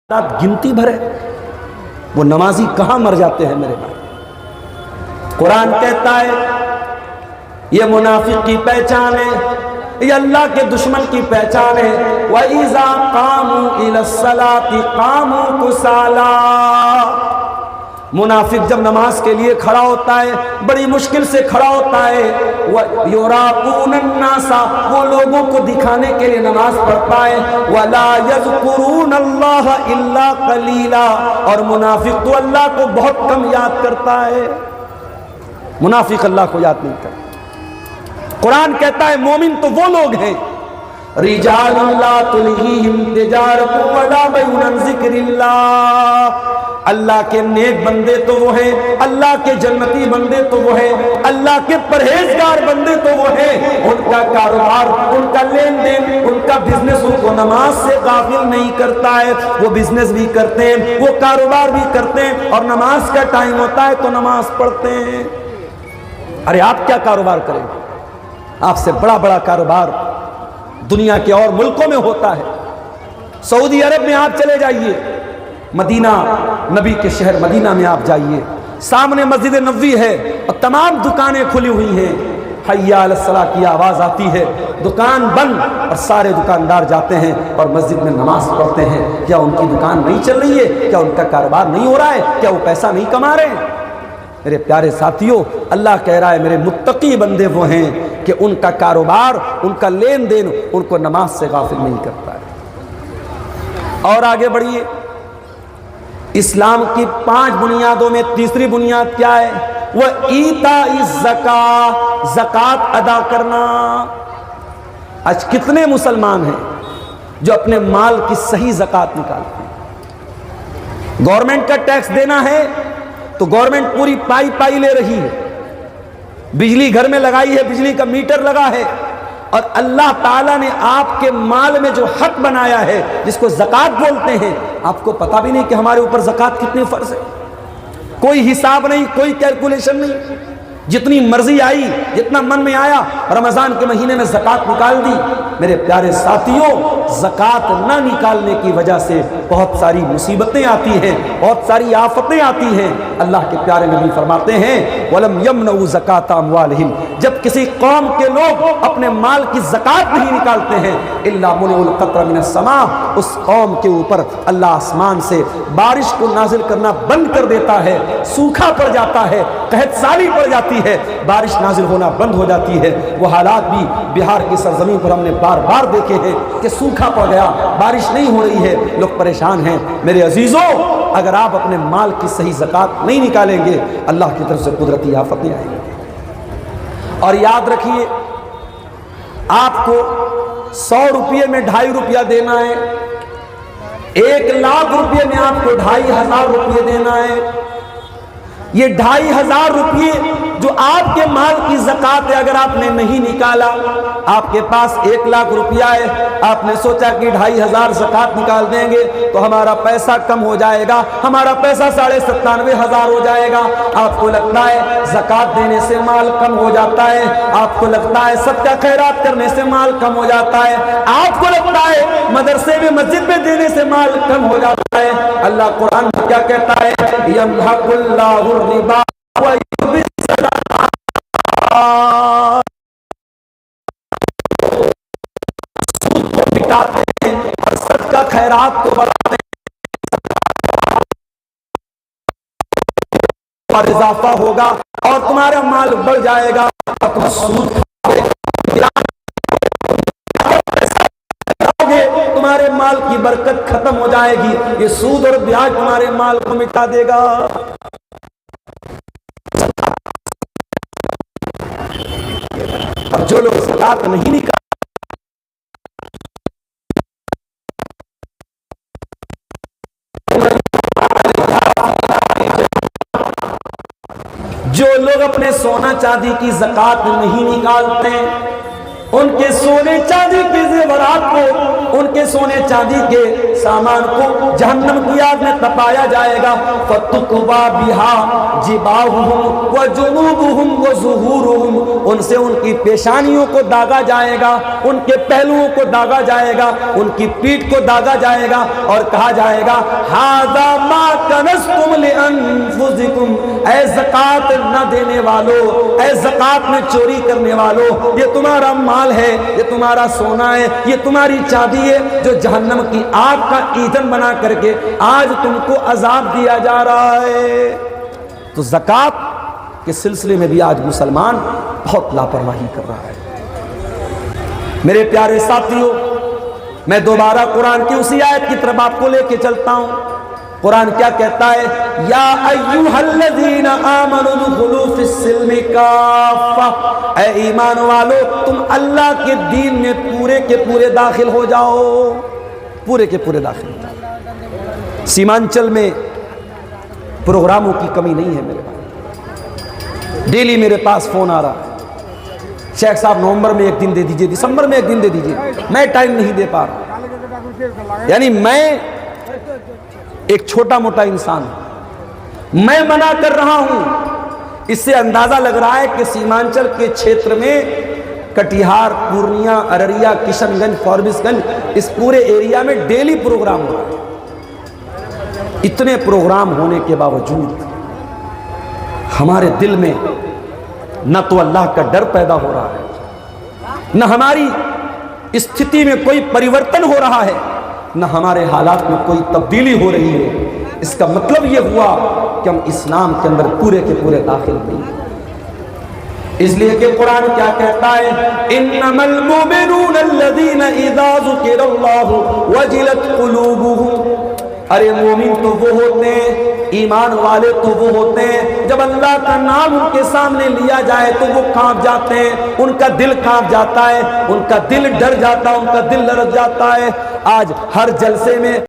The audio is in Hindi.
गिनती भर है। वो नमाजी कहां मर जाते हैं मेरे भाई। कुरान कहता है ये मुनाफिक की पहचान है, ये अल्लाह के दुश्मन की पहचान है। वइज़ा कामू इलस्सलाति कामू कुसाला। मुनाफिक जब नमाज के लिए खड़ा होता है बड़ी मुश्किल से खड़ा होता है। युराऊनन्नासा, वो लोगों को दिखाने के लिए नमाज पढ़ता है। वला यज़कुरूनल्लाह इल्ला कलीला, और मुनाफिक तो अल्लाह को बहुत कम याद करता है। मुनाफिक अल्लाह को याद नहीं करता। कुरान कहता है मोमिन तो वो लोग हैं रिजालुन ला तुल्हीहिम तिजारतुन वला बैउन अन ज़िक्रिल्लाह। अल्लाह के नेक बंदे तो वो हैं, अल्लाह के जन्नती बंदे तो वो हैं, अल्लाह के परहेजगार बंदे तो वो हैं। उनका कारोबार, उनका लेन देन, उनका बिजनेस उनको नमाज से गाफिल नहीं करता है। वो बिजनेस भी करते हैं, वो कारोबार भी करते हैं, और नमाज का टाइम होता है तो नमाज पढ़ते हैं। अरे आप क्या कारोबार करें? आपसे बड़ा बड़ा कारोबार दुनिया के और मुल्कों में होता है। सऊदी अरब में आप चले जाइए, मदीना, नबी के शहर मदीना में आप जाइए, सामने मस्जिद नबवी है और तमाम दुकानें खुली हुई हैं। हय्या अलस सलाह की आवाज़ आती है, दुकान बंद, और सारे दुकानदार जाते हैं और मस्जिद में नमाज पढ़ते हैं। क्या उनकी दुकान नहीं चल रही है? क्या उनका कारोबार नहीं हो रहा है? क्या वो पैसा नहीं कमा रहे हैं? मेरे प्यारे साथियों, अल्लाह कह रहा है मेरे मुत्तकी बंदे वो हैं कि उनका कारोबार, उनका लेन देन उनको नमाज से गाफिल नहीं करता है। और आगे बढ़िए, इस्लाम की 5 बुनियादों में तीसरी बुनियाद क्या है? वह ईता ज़कात, ज़कात अदा करना। आज कितने मुसलमान हैं जो अपने माल की सही ज़कात निकालते हैं? गवर्नमेंट का टैक्स देना है तो गवर्नमेंट पूरी पाई पाई ले रही है। बिजली घर में लगाई है, बिजली का मीटर लगा है, और अल्लाह ताला ने आपके माल में जो हक बनाया है जिसको ज़कात बोलते हैं, आपको पता भी नहीं कि हमारे ऊपर ज़कात कितने फर्ज है। कोई हिसाब नहीं, कोई कैलकुलेशन नहीं, जितनी मर्जी आई, जितना मन में आया, रमज़ान के महीने में ज़कात निकाल दी। मेरे प्यारे साथियों, ज़कात ना निकालने की वजह से बहुत सारी मुसीबतें आती हैं, बहुत सारी आफतें आती हैं। अल्लाह के प्यारे नबी फरमाते हैं वलम यमनउ ज़कात अमवालिहिम, जब किसी कौम के लोग अपने माल की ज़कात नहीं निकालते हैं, इल्ला मुनिउल क़त्र मिनस समा, उस कौम के ऊपर अल्लाह आसमान से बारिश को नाजिल करना बंद कर देता है। सूखा पड़ जाता है, कहतसाली पड़ जाती है, बारिश नाजिल होना बंद हो जाती है। वो हालात भी बिहार की सरजमीन पर हमने बार बार देखे हैं कि सूखा पड़ गया, बारिश नहीं हो रही है, लोग परेशान हैं। मेरे अजीजों, अगर आप अपने माल की सही ज़कात नहीं निकालेंगे, अल्लाह की तरफ से कुदरती आफतें आएंगी। और याद रखिए, आपको 100 रुपये में 2.5 रुपया देना है, 1 लाख रुपये में आपको 2,500 रुपये देना है। ये 2,500 रुपये जो आपके माल की ज़कात है, अगर आपने नहीं निकाला, आपके पास 1 लाख रुपया है, आपने सोचा कि 2,500 ज़कात निकाल देंगे तो हमारा पैसा कम हो जाएगा, हमारा पैसा 97,500 हो जाएगा। आपको लगता है ज़कात देने से माल कम हो जाता है, आपको लगता है सदका खैरात करने से माल कम हो जाता है, आपको लगता है मदरसे में, मस्जिद में देने से माल कम हो जाता है। अल्लाह कुरान में क्या कहता है? यमहकुल्लाहु रिबा व युर्बि सदाक़ात, सूद को मिटाते हैं और सदका खैरात को बढ़ाते हैं, और इजाफा होगा और तुम्हारा माल बढ़ जाएगा। और तुम सूद तुम्हारे माल की बरकत खत्म हो जाएगी। ये सूद और ब्याज तुम्हारे माल को मिटा देगा। और जो लोग ज़कात नहीं निकाल, जो लोग अपने सोना चांदी की ज़कात नहीं निकालते, उनके सोने चांदी के ज़ेवरात को उनके सोने चांदी के सामान को जहन्नम की आग में तपाया जाएगा। फतुकवा बिहा जिबाहुहुम व जुनूबुहुम व ज़ुहूरुहुम, उनसे उनकी पेशानियों को दागा जाएगा, उनके पहलुओं को दागा जाएगा, उनकी पीठ को दागा जाएगा और कहा जाएगा हाज़ा मा कनज़्तुम लिअन्फुसिकुम, ऐ ज़कात न देने वालों, ऐ ज़कात में चोरी करने वालों, ये तुम्हारा माल है, ये तुम्हारा सोना है, ये तुम्हारी चांदी है जो जहन्नम की आग का ईंधन बना करके आज तुमको अजाब दिया जा रहा है। तो ज़कात के सिलसिले में भी आज मुसलमान बहुत लापरवाही कर रहा है। मेरे प्यारे साथियों, मैं दोबारा कुरान की उसी आयत की तरफ आपको लेके चलता हूं। कुरान क्या कहता है? या अय्युहल्लज़ीना आमनू दुखुलू फिस्सिल्मि काफ़ा, ऐ ईमान वालो तुम अल्लाह के दीन में पूरे के पूरे दाखिल हो जाओ, पूरे के पूरे दाखिल हो जाओ। सीमांचल में प्रोग्रामों की कमी नहीं है मेरे पास, डेली मेरे पास फोन आ रहा है, शेख साहब नवंबर में एक दिन दे दीजिए, दिसंबर में एक दिन दे दीजिए, मैं टाइम नहीं दे पा रहा। यानी मैं एक छोटा मोटा इंसान, मैं मना कर रहा हूं। इससे अंदाजा लग रहा है कि सीमांचल के क्षेत्र में कटिहार, पूर्णिया, अररिया, किशनगंज, फॉरबिसगंज, इस पूरे एरिया में डेली प्रोग्राम हो रहा है। इतने प्रोग्राम होने के बावजूद हमारे दिल में न तो अल्लाह का डर पैदा हो रहा है, न हमारी स्थिति में कोई परिवर्तन हो रहा है, न हमारे हालात में कोई तब्दीली हो रही है। इसका मतलब यह हुआ कि हम इस्लाम के अंदर पूरे के पूरे दाखिल नहीं। इसलिए कि कुरान क्या कहता है? इन्नमल मुमिनूना अल्लज़ीना इज़ा ज़ुकिरल्लाहु वजिलत क़ुलूबुहुम, अरे मोमिन तो वो होते हैं, ईमान वाले तो वो होते हैं, जब अल्लाह का नाम उनके सामने लिया जाए तो वो कांप जाते हैं, उनका दिल कांप जाता है, उनका दिल डर जाता है, उनका दिल लरज़ जाता है। आज हर जलसे में